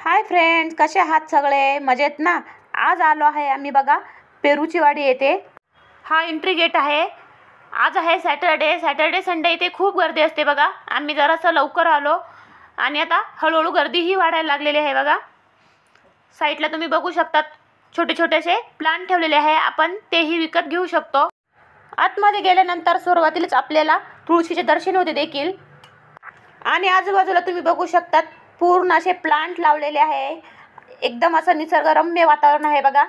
Hi friends, कसे आहात सगळे? मजेत ना? आज आलो आहे आम्ही बघा पेरूची वाडी येते. हा एंट्री गेट आहे. आज आहे सॅटर्डे संडे इथे खूप गर्दी असते बघा. आम्ही जरासं लवकर आलो आणि आता हळूहळू गर्दीही वाढायला लागलेली आहे बघा. साईडला तुम्ही बघू शकतात छोटे छोटेसे प्लांट ठेवलेले आहे. आपण तेही विकत घेऊ शकतो. आतमध्ये गेल्यानंतर सुरुवातीलाच आपल्याला तुळशीचे दर्शन होते देखील आणि आजूबाजूला तुम्ही बघू शकतात पूर्ण असे प्लांट लावलेले आहे. एकदम असं निसर्गरम्य वातावरण आहे बघा.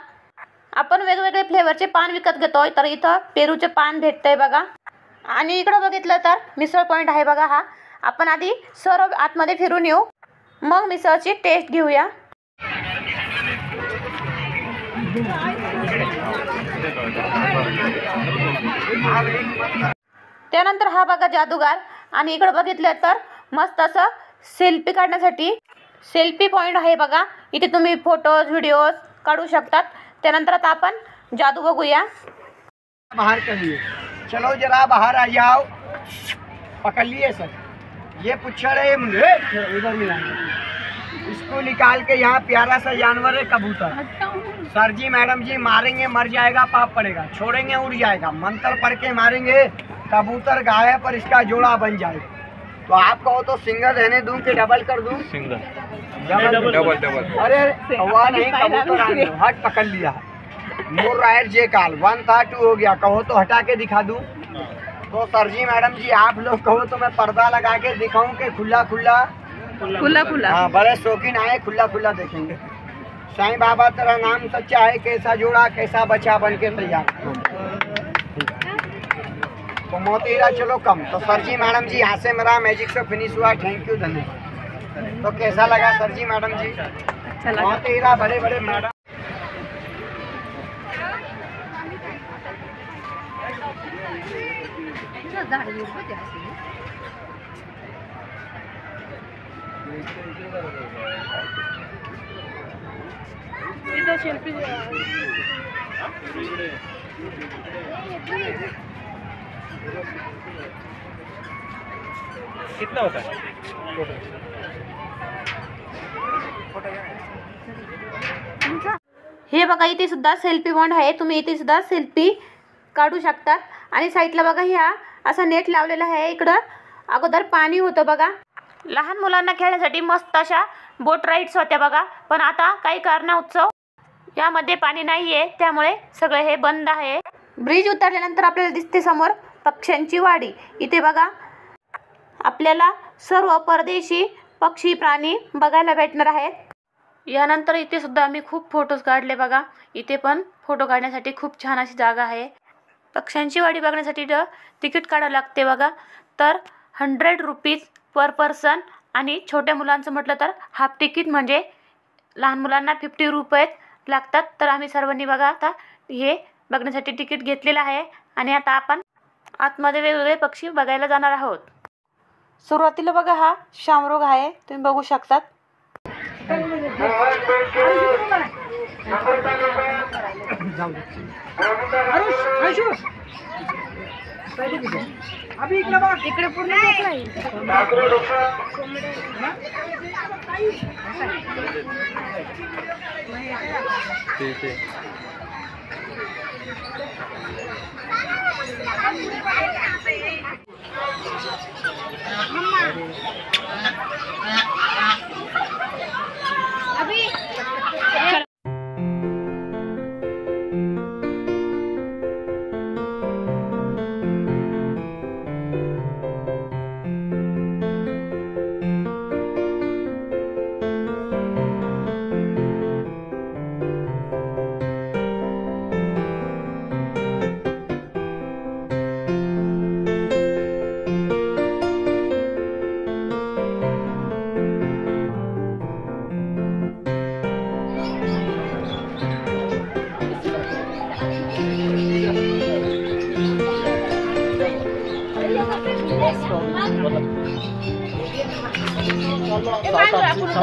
आपण वेगवेगळे फ्लेवरचे पान विकत घेतोय तर इथं पेरूचे पान भेटतंय बघा. आणि इकडं बघितलं तर मिसळ पॉइंट आहे बघा. हा आपण आधी सर्व आतमध्ये फिरून येऊ, मग मिसळची टेस्ट घेऊया. त्यानंतर हा बघा जादूगार. आणि इकडे बघितलं तर मस्त असं सेल्फी काढण्यासाठी सेल्फी पॉइंट आहे बघा. इथे तुम्ही फोटोज व्हिडिओज काढू शकतात. त्यानंतर आता आपण जादू बघूया. बाहर करिए, चलो जरा बाहर आ जाओ. पकड़ लिए सर, ये पुच्छड़ है, इधर मिलाएंगे. इसको निकाल के यहाँ प्यारा सा जानवर है कबूतर. सर जी मैडम जी मारेंगे मर जाएगा पाप पड़ेगा, छोड़ेंगे उड़ जाएगा. मंत्र पढ़ के मारेंगे कबूतर गायब पर इसका जोड़ा बन जाएगा. तो आप कहो तो सिंगल रहने दूं कि डबल कर दूं? Single double. अरे हवा नहीं, कबूतर हट पकड़ लिया. मोर राइट जे काल 1 था 2 हो गया. कहो तो हटा के दिखा दूं? तो सर जी मैडम जी आप लोग कहो तो मैं पर्दा लगा के दिखाऊं कि खुला खुला? हाँ, बड़े शौकीन आए, खुला खुला देखेंगे. साईं बाबा तेरा नाम सच्चा है, कैसा जोड़ा कैसा बचा बन के तैयार. तो मोतीरा चलो कम. तो सर जी मैडम जी यहाँ से मेरा मैजिक से फिनिश हुआ. थैंक यू, धन्यवाद. तो कैसा लगा सर जी मैडम जी? मोतीरा बड़े बड़े मैडम. कितना होता है? हे बघा इथे सुद्धा सेल्फी पॉइंट आहे. तुम्ही इथे सुद्धा सेल्फी काढू शकतात. आणि साईडला बघा ह्या असा नेट लावलेला आहे. इकडं अगोदर पाणी होतं बघा. लहान मुलांना खेळण्यासाठी मस्त अशा बोट राईड्स होत्या बघा. पण आता काही कारणास्तव यामध्ये पाणी नाही आहे, त्यामुळे सगळे हे बंद आहे. ब्रिज उतरल्यानंतर आपल्याला दिसते समोर पक्ष्यांची वाडी. इथे बघा आपल्याला सर्व परदेशी पक्षी प्राणी बघायला भेटणार आहेत. यानंतर इथे सुद्धा आम्ही खूप फोटोज काढले बघा. इथे पण फोटो काढण्यासाठी खूप छान अशी जागा आहे. पक्ष्यांची वाडी बघण्यासाठी तिकीट काढावं लागते बघा. तर 100 रुपीज पर पर्सन. आणि छोट्या मुलांचं म्हटलं तर हाफ तिकीट म्हणजे लहान मुलांना 50 रुपये लागतात. तर आम्ही सर्वांनी बघा आता हे बघण्यासाठी तिकीट घेतलेलं आहे. आणि आता आपण आतमध्ये वेगवेगळे पक्षी बघायला जाणार आहोत. सुरुवातीला बघा हा शामरोग आहे, तुम्ही बघू शकतात. इकडे पूर्ण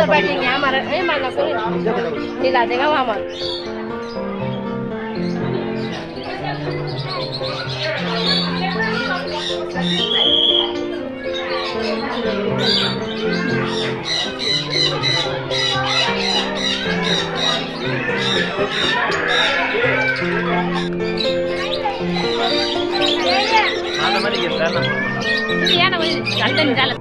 बैठेंगे हमारा नीला देगा हमारा. या ना चालतं चालत.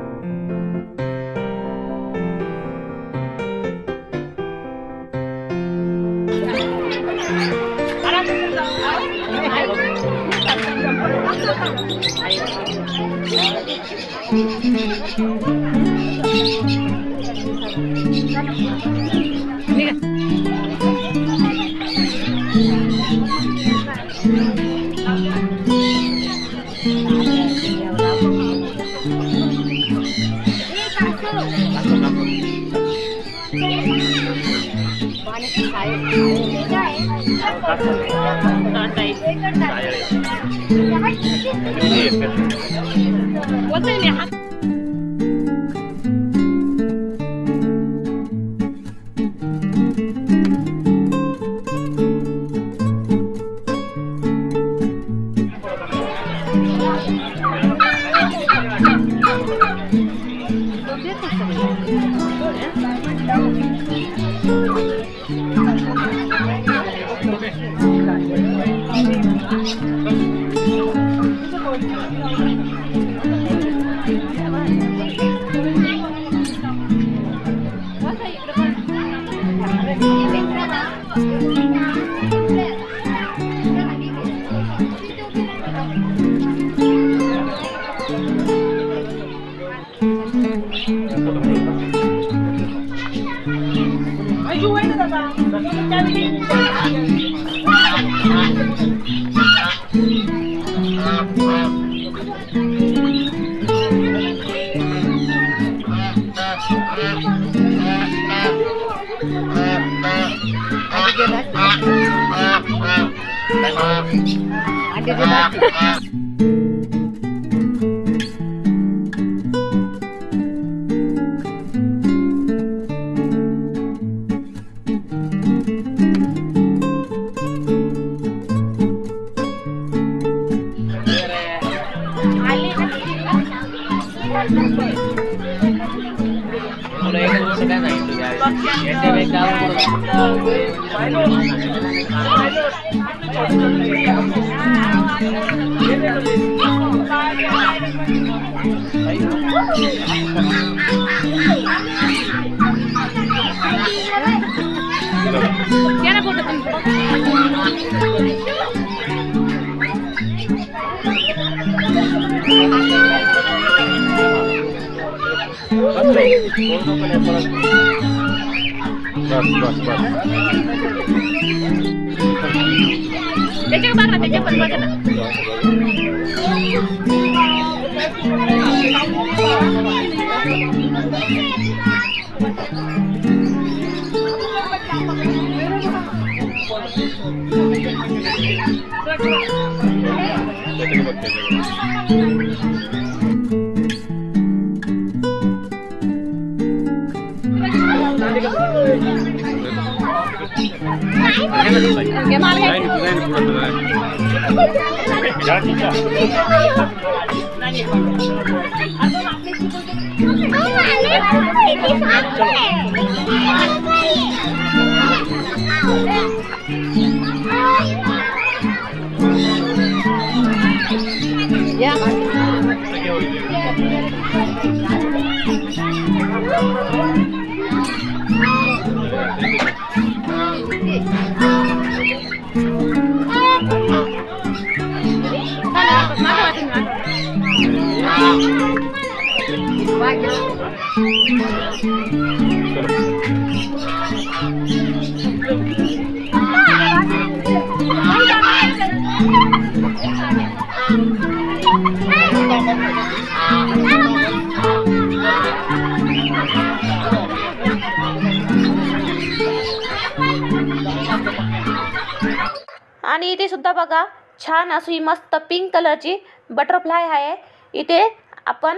आणि इथे सुद्धा बघा छान अशी मस्त पिंक कलरची बटरफ्लाय आहे. इथे आपण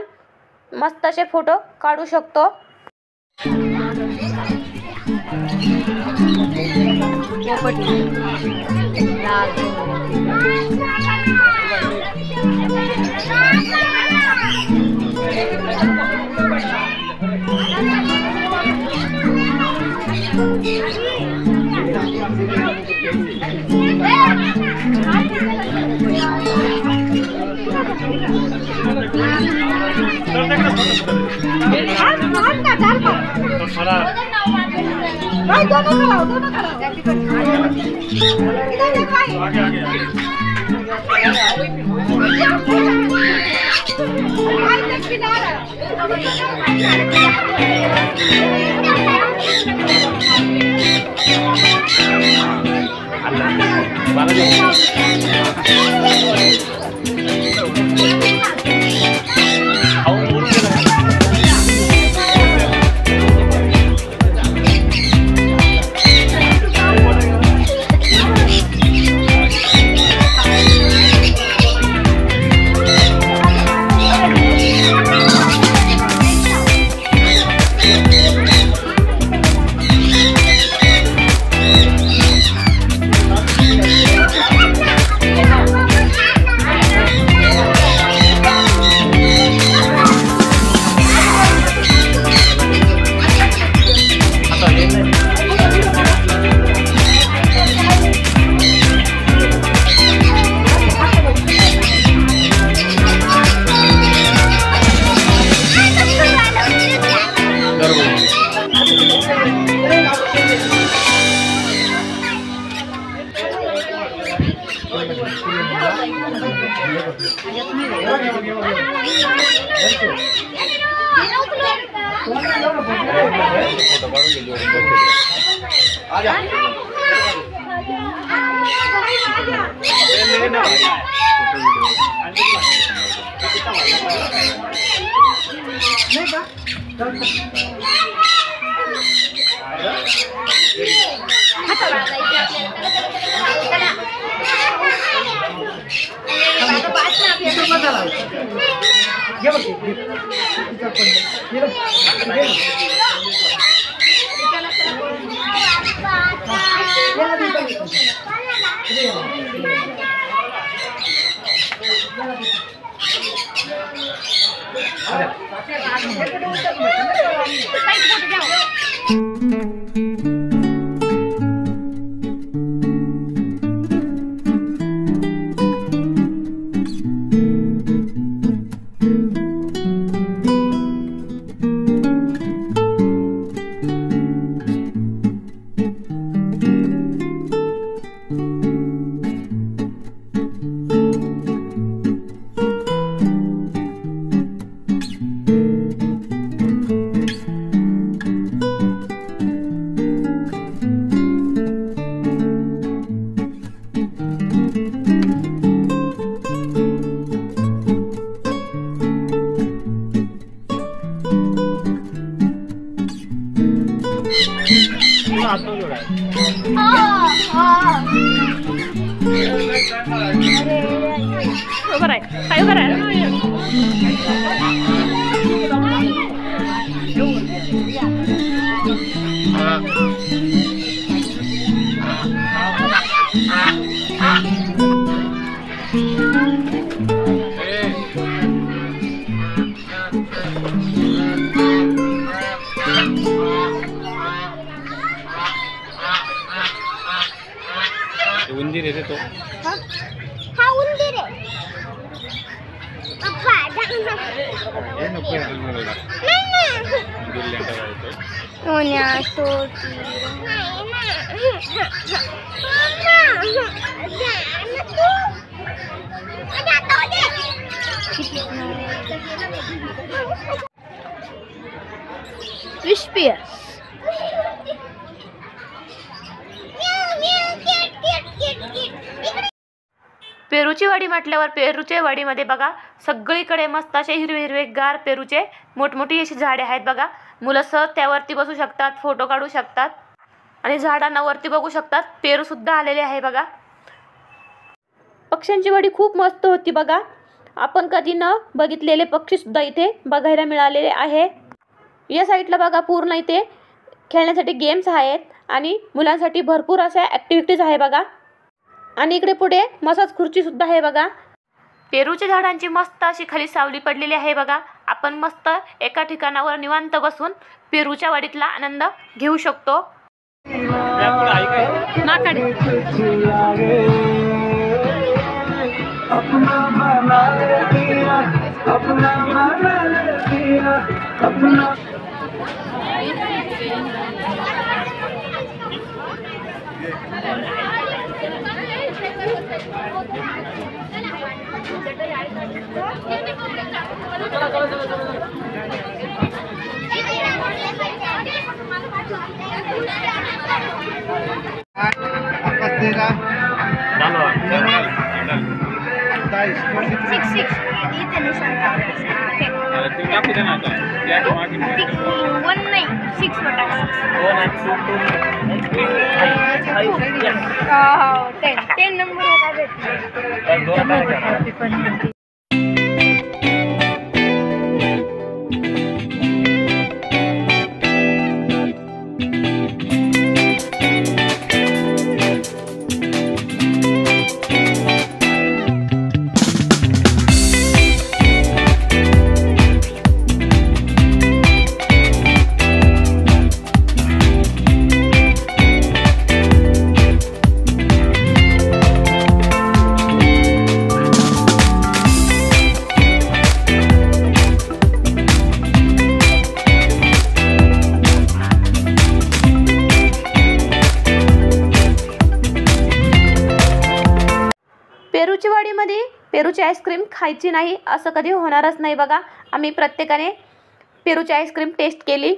मस्त असे फोटो काढू शकतो. उंदीर येते तो हा उंदीर आहे अप्पा जाऊ हे नको आहे तुम्हाला नाही उंदीर लेंडा जायचं सोन्या छोटी विस्पियर्स पेरूची वाडी म्हटल्यावर पेरूच्या वाडीमध्ये बघा सगळीकडे मस्त असे हिरवे हिरवे गार पेरूचे मोठमोठी अशी झाडे आहेत बघा. मुलं सहज त्यावरती बसू शकतात, फोटो काढू शकतात आणि झाडांना वरती बघू शकतात. पेरू सुद्धा आलेले आहे बघा. पक्ष्यांची वाडी खूप मस्त होती बघा. आपण कधी न बघितलेले पक्षी सुद्धा इथे बघायला मिळालेले आहे. या साईडला बघा पूर्ण इथे खेळण्यासाठी गेम्स आहेत आणि मुलांसाठी भरपूर अशा ॲक्टिव्हिटीज आहे बघा. आणि इकडे पुढे मसाज खुर्ची सुद्धा आहे बघा. पेरूच्या झाडांची मस्त अशी खाली सावली पडलेली आहे बघा. आपण मस्त एका ठिकाणावर निवांत बसून पेरूच्या वाडीतला आनंद घेऊ शकतो. यापुढे आहे काय? नाकाडे चालू आहे. सिक्स इथे निशाण तू टाकू दे ना आता. त्या मागे वन नाही 6 वर टाक. 10 नंबर होता भेटले. पेरूची वाडीमध्ये पेरूची आईस्क्रीम खायची नाही असं कधी होणारच नाही बघा. आम्ही प्रत्येकाने पेरूची आईस्क्रीम टेस्ट केली.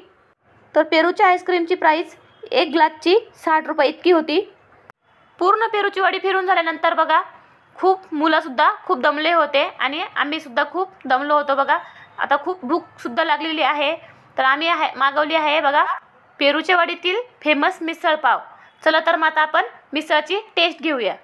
तर पेरूच्या आईस्क्रीमची प्राईस 1 ग्लासची 60 रुपये इतकी होती. पूर्ण पेरूची वाडी फिरून झाल्यानंतर बघा खूप मुलंसुद्धा खूप दमले होते आणि आम्हीसुद्धा खूप दमलो होतो बघा. आता खूप भूकसुद्धा लागलेली आहे. तर आम्ही मागवली आहे बघा पेरूच्या वाडीतील फेमस मिसळ पाव. चला तर मग आता आपण मिसळची टेस्ट घेऊया.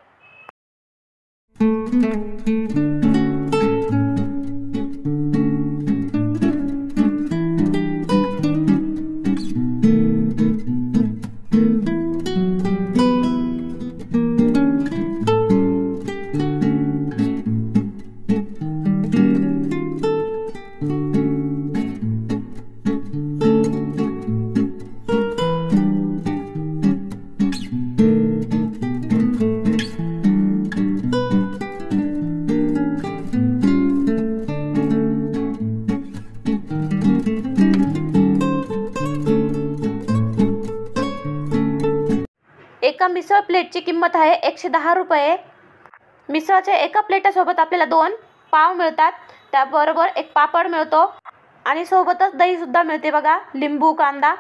एका मिसळ प्लेटची किंमत आहे 110 रुपये. मिसळच्या एका प्लेटासोबत आपल्याला 2 पाव मिळतात. त्याबरोबर एक पापड मिळतो आणि सोबतच दहीसुद्धा मिळते बघा, लिंबू कांदा.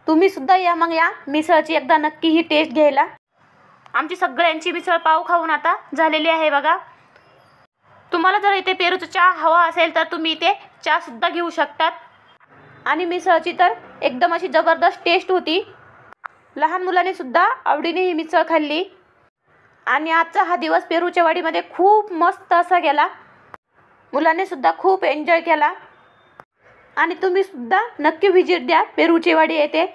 तुम्हीसुद्धा या मग या मिसळची एकदा नक्की ही टेस्ट घ्यायला. आमची सगळ्यांची मिसळ पाव खाऊन आता झालेली आहे बघा. तुम्हाला जर इथे पेरूचा चहा हवा असेल तर तुम्ही इथे चहासुद्धा घेऊ शकतात. आणि मिसळची तर एकदम अशी जबरदस्त टेस्ट होती. लहान मुलांनी सुद्धा आवडीने ही मिसळ खाल्ली. आणि आजचा हा दिवस पेरूच्या वाडीमध्ये खूप मस्त असा गेला. मुलांनी सुद्धा खूप एन्जॉय केला. आणि तुम्ही सुद्धा नक्की व्हिजिट द्या पेरूची वाडी येथे.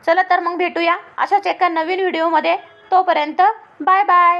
चला तर मग भेटूया अशाच एका नवीन व्हिडिओमध्ये. तोपर्यंत बाय बाय.